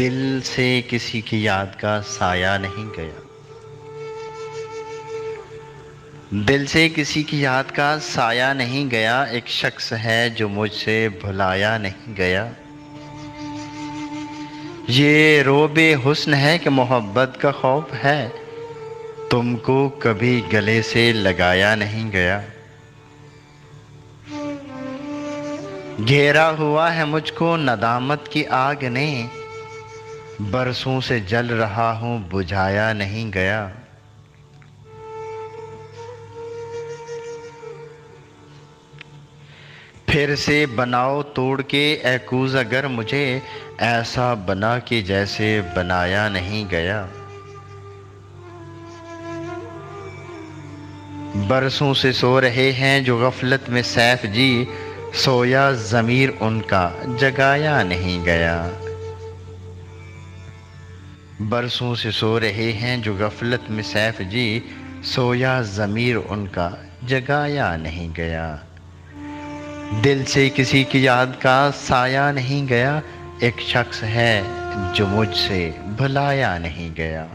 दिल से किसी की याद का साया नहीं गया। दिल से किसी की याद का साया नहीं गया। एक शख्स है जो मुझसे भुलाया नहीं गया। ये रोबे हुस्न है कि मोहब्बत का खौफ है, तुमको कभी गले से लगाया नहीं गया। घेरा हुआ है मुझको नदामत की आग ने, बरसों से जल रहा हूँ बुझाया नहीं गया। फिर से बनाओ तोड़ के ए कूज़ अगर मुझे, ऐसा बना कि जैसे बनाया नहीं गया। बरसों से सो रहे हैं जो गफलत में सैफ जी, सोया ज़मीर उनका जगाया नहीं गया। बरसों से सो रहे हैं जो गफलत में सैफ जी, सोया ज़मीर उनका जगाया नहीं गया। दिल से किसी की याद का साया नहीं गया। एक शख्स है जो मुझसे भुलाया नहीं गया।